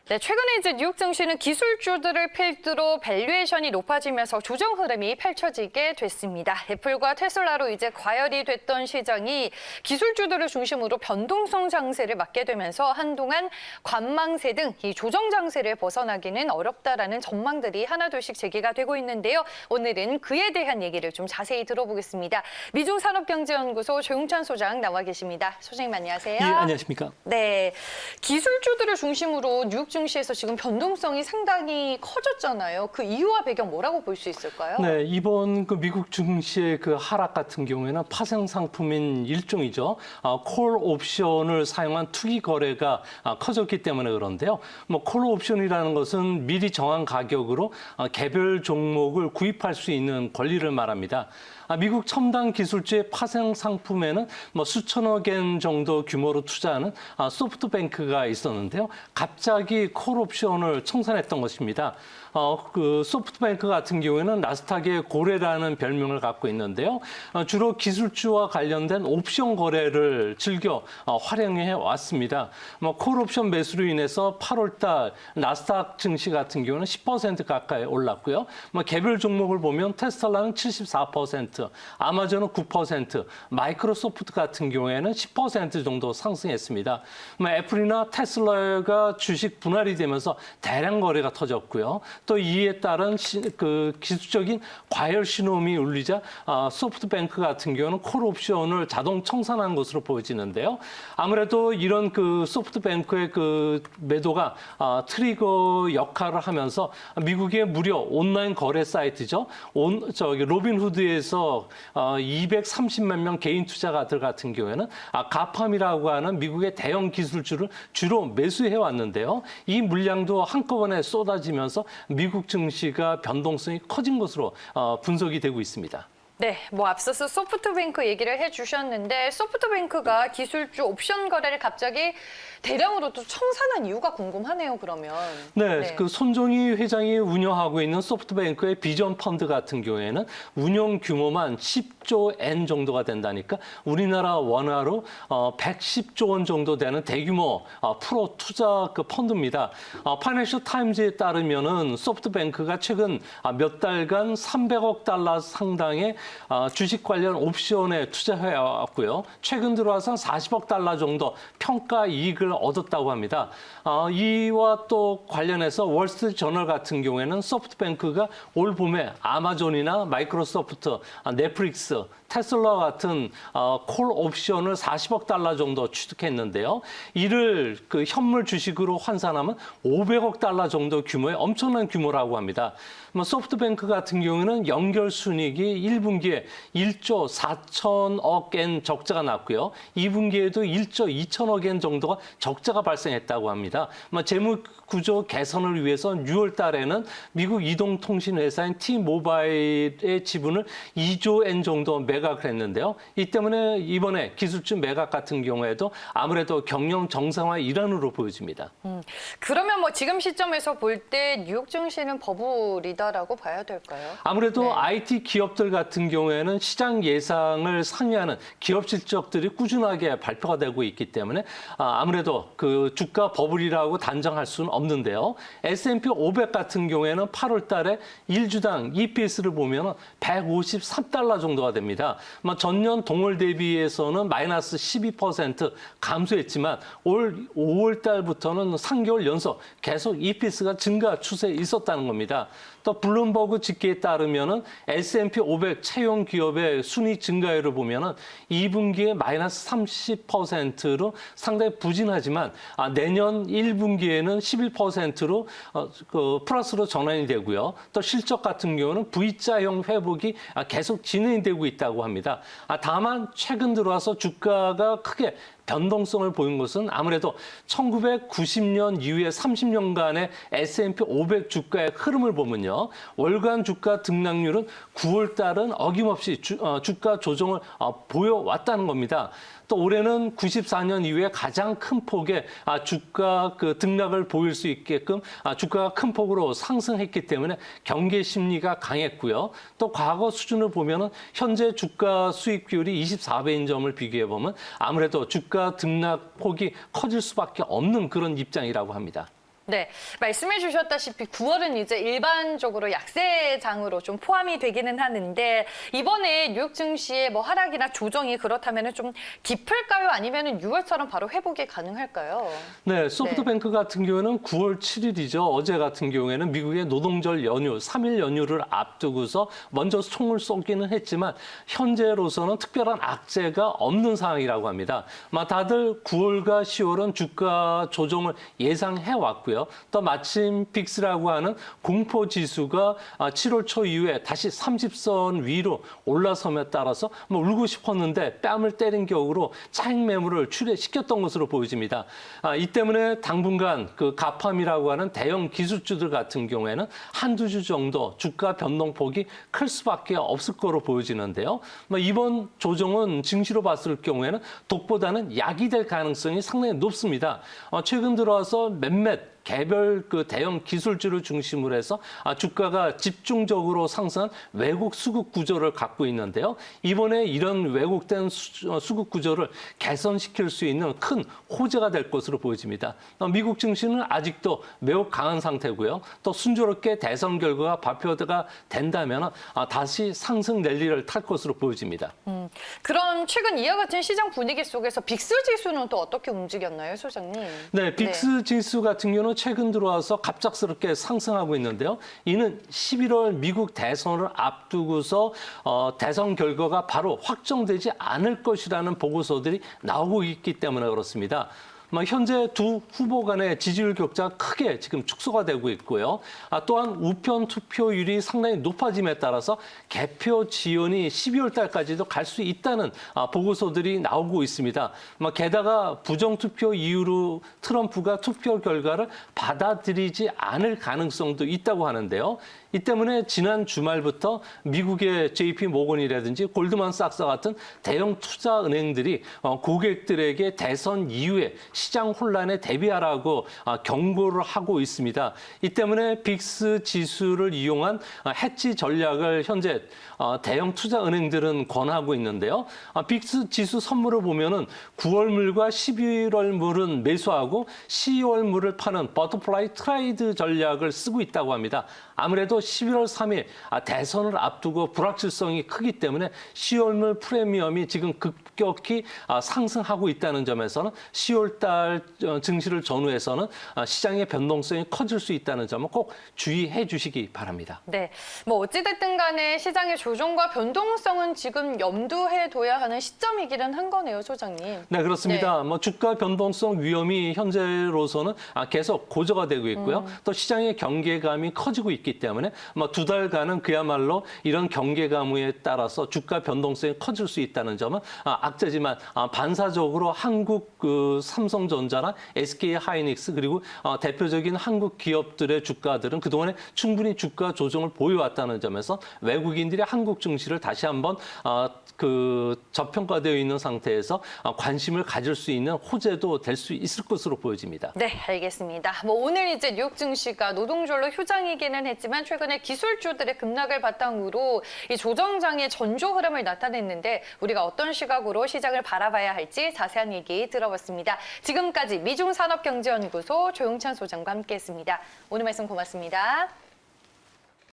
네, 최근에 이제 뉴욕 증시는 기술주들을 필두로 밸류에이션이 높아지면서 조정 흐름이 펼쳐지게 됐습니다. 애플과 테슬라로 이제 과열이 됐던 시장이 기술주들을 중심으로 변동성 장세를 맞게 되면서 한동안 관망세 등 이 조정 장세를 벗어나기는 어렵다라는 전망들이 하나둘씩 제기가 되고 있는데요. 오늘은 그에 대한 얘기를 좀 자세히 들어보겠습니다. 미중산업경제연구소 조용찬 소장 나와 계십니다. 소장님 안녕하세요. 예, 안녕하십니까. 네, 기술주들을 중심으로 뉴욕 증시에서 지금 변동성이 상당히 커졌잖아요. 그 이유와 배경 뭐라고 볼 수 있을까요? 네, 이번 그 미국 증시의 그 하락 같은 경우에는 파생 상품인 일종이죠. 콜 옵션을 사용한 투기 거래가 커졌기 때문에 그런데요. 뭐 콜 옵션이라는 것은 미리 정한 가격으로 개별 종목을 구입할 수 있는 권리를 말합니다. 미국 첨단 기술주의 파생 상품에는 뭐 수천억 엔 정도 규모로 투자하는 소프트뱅크가 있었는데요. 갑자기 콜 옵션을 청산했던 것입니다. 그 소프트뱅크 같은 경우에는 나스닥의 고래라는 별명을 갖고 있는데요. 주로 기술주와 관련된 옵션 거래를 즐겨 활용해 왔습니다. 콜 옵션 매수로 인해서 8월달 나스닥 증시 같은 경우는 10% 가까이 올랐고요. 개별 종목을 보면 테슬라는 74%, 아마존은 9%, 마이크로소프트 같은 경우에는 10% 정도 상승했습니다. 애플이나 테슬라가 주식 분할이 되면서 대량 거래가 터졌고요. 또 이에 따른 그 기술적인 과열 신호음이 울리자 소프트뱅크 같은 경우는 콜 옵션을 자동 청산한 것으로 보여지는데요. 아무래도 이런 그 소프트뱅크의 그 매도가 트리거 역할을 하면서 미국의 무료 온라인 거래 사이트죠. 로빈후드에서 230만 명 개인 투자가들 같은 경우에는 가팜이라고 하는 미국의 대형 기술주를 주로 매수해 왔는데요. 이 물량도 한꺼번에 쏟아지면서 미국 증시가 변동성이 커진 것으로 분석이 되고 있습니다. 네, 뭐 앞서서 소프트뱅크 얘기를 해주셨는데 소프트뱅크가 기술주 옵션 거래를 갑자기 대량으로 또 청산한 이유가 궁금하네요, 그러면. 네, 그 손종희 회장이 운영하고 있는 소프트뱅크의 비전 펀드 같은 경우에는 운용 규모만 10조 엔 정도가 된다니까 우리나라 원화로 110조 원 정도 되는 대규모 프로 투자 그 펀드입니다. 파이낸셜 타임즈에 따르면은 소프트뱅크가 최근 몇 달간 300억 달러 상당의 주식 관련 옵션에 투자해 왔고요. 최근 들어와서 40억 달러 정도 평가 이익을 얻었다고 합니다. 이와 또 관련해서 월스트리트 저널 같은 경우에는 소프트뱅크가 올 봄에 아마존이나 마이크로소프트, 넷플릭스, 테슬라 같은 콜 옵션을 40억 달러 정도 취득했는데요. 이를 그 현물 주식으로 환산하면 500억 달러 정도 규모의 엄청난 규모라고 합니다. 소프트뱅크 같은 경우는 연결 순이익이 1분기에 1조 4천억 엔 적자가 났고요. 2분기에도 1조 2천억 엔 정도가 적자가 발생했다고 합니다. 재무 구조 개선을 위해서 6월 달에는 미국 이동통신 회사인 T-모바일의 지분을 2조 엔 정도 매각을 했는데요. 이 때문에 이번에 기술주 매각 같은 경우에도 아무래도 경영 정상화 일환으로 보여집니다. 그러면 뭐 지금 시점에서 볼 때 뉴욕 증시는 버블이다라고 봐야 될까요? 아무래도 네. IT 기업들 같은 경우에는 시장 예상을 상회하는 기업 실적들이 꾸준하게 발표가 되고 있기 때문에 아무래도 그 주가 버블이라고 단정할 수는 없는데요. S&P 500 같은 경우에는 8월 달에 1주당 EPS를 보면 153달러 정도가 됩니다. 전년 동월 대비해서는 마이너스 12% 감소했지만 올 5월 달부터는 3개월 연속 계속 EPS가 증가 추세에 있었다는 겁니다. 또 블룸버그 집계에 따르면은 S&P 500 채용 기업의 순위 증가율을 보면은 2분기에 마이너스 30%로 상당히 부진하지만 내년 1분기에는 11%로 플러스로 전환이 되고요. 또 실적 같은 경우는 V자형 회복이 계속 진행이 되고 있다고 합니다. 다만 최근 들어와서 주가가 크게 변동성을 보인 것은 아무래도 1990년 이후에 30년간의 S&P 500 주가의 흐름을 보면요. 월간 주가 등락률은 9월 달은 어김없이 주가 조정을 보여왔다는 겁니다. 또 올해는 94년 이후에 가장 큰 폭의 주가 그 등락을 보일 수 있게끔 주가가 큰 폭으로 상승했기 때문에 경계 심리가 강했고요. 또 과거 수준을 보면은 현재 주가 수익 비율이 24배인 점을 비교해 보면 아무래도 주가 등락 폭이 커질 수밖에 없는 그런 입장이라고 합니다. 네, 말씀해 주셨다시피 9월은 이제 일반적으로 약세장으로 좀 포함이 되기는 하는데 이번에 뉴욕 증시의 뭐 하락이나 조정이 그렇다면 좀 깊을까요? 아니면 6월처럼 바로 회복이 가능할까요? 네, 소프트뱅크 같은 경우에는 9월 7일이죠. 어제 같은 경우에는 미국의 노동절 연휴, 3일 연휴를 앞두고서 먼저 총을 쏘기는 했지만 현재로서는 특별한 악재가 없는 상황이라고 합니다. 다들 9월과 10월은 주가 조정을 예상해 왔고요. 또 마침 빅스라고 하는 공포 지수가 7월 초 이후에 다시 30선 위로 올라섬에 따라서 울고 싶었는데 뺨을 때린 격으로 차익 매물을 출회시켰던 것으로 보여집니다. 이 때문에 당분간 그 가팜이라고 하는 대형 기술주들 같은 경우에는 한두 주 정도 주가 변동폭이 클 수밖에 없을 거로 보여지는데요. 이번 조정은 증시로 봤을 경우에는 독보다는 약이 될 가능성이 상당히 높습니다. 최근 들어와서 몇몇 개별 그 대형 기술주를 중심으로 해서 주가가 집중적으로 상승한 왜곡 수급 구조를 갖고 있는데요. 이번에 이런 왜곡된 수급 구조를 개선시킬 수 있는 큰 호재가 될 것으로 보여집니다. 미국 증시는 아직도 매우 강한 상태고요. 또 순조롭게 대선 결과가 발표가 된다면 다시 상승 랠리를 탈 것으로 보여집니다. 그럼 최근 이와 같은 시장 분위기 속에서 빅스 지수는 또 어떻게 움직였나요, 소장님? 네, 빅스 지수 같은 경우는 최근 들어와서 갑작스럽게 상승하고 있는데요. 이는 11월 미국 대선을 앞두고서 대선 결과가 바로 확정되지 않을 것이라는 보고서들이 나오고 있기 때문에 그렇습니다. 현재 두 후보 간의 지지율 격차가 크게 지금 축소가 되고 있고요. 또한 우편 투표율이 상당히 높아짐에 따라서 개표 지연이 12월 달까지도 갈 수 있다는 보고서들이 나오고 있습니다. 게다가 부정투표 이후로 트럼프가 투표 결과를 받아들이지 않을 가능성도 있다고 하는데요. 이 때문에 지난 주말부터 미국의 JP 모건이라든지 골드만삭스 같은 대형 투자 은행들이 고객들에게 대선 이후에 시장 혼란에 대비하라고 경고를 하고 있습니다. 이 때문에 빅스 지수를 이용한 해지 전략을 현재 대형 투자 은행들은 권하고 있는데요. 빅스 지수 선물을 보면은 9월물과 11월물은 매수하고 10월물을 파는 버터플라이 트레이드 전략을 쓰고 있다고 합니다. 아무래도 11월 3일 대선을 앞두고 불확실성이 크기 때문에 10월물 프리미엄이 지금 급격히 상승하고 있다는 점에서는 10월 달 증시를 전후해서는 시장의 변동성이 커질 수 있다는 점은 꼭 주의해 주시기 바랍니다. 네, 어찌됐든 간에 시장의 조정과 변동성은 지금 염두해 둬야 하는 시점이기는 한 거네요, 소장님. 네, 그렇습니다. 주가 변동성 위험이 현재로서는 계속 고조가 되고 있고요. 또 시장의 경계감이 커지고 있기 때문에 두 달간은 그야말로 이런 경계감에 따라서 주가 변동성이 커질 수 있다는 점은 악재지만 반사적으로 한국 그 삼성전자나 SK하이닉스 그리고 대표적인 한국 기업들의 주가들은 그동안에 충분히 주가 조정을 보여왔다는 점에서 외국인들이 한국 증시를 다시 한번 그 저평가되어 있는 상태에서 관심을 가질 수 있는 호재도 될 수 있을 것으로 보여집니다. 네, 알겠습니다. 오늘 이제 뉴욕 증시가 노동절로 휴장이기는 했지만 최근에 기술주들의 급락을 바탕으로 이 조정장의 전조 흐름을 나타냈는데 우리가 어떤 시각으로 시장을 바라봐야 할지 자세한 얘기 들어봤습니다. 지금까지 미중산업경제연구소 조용찬 소장과 함께했습니다. 오늘 말씀 고맙습니다.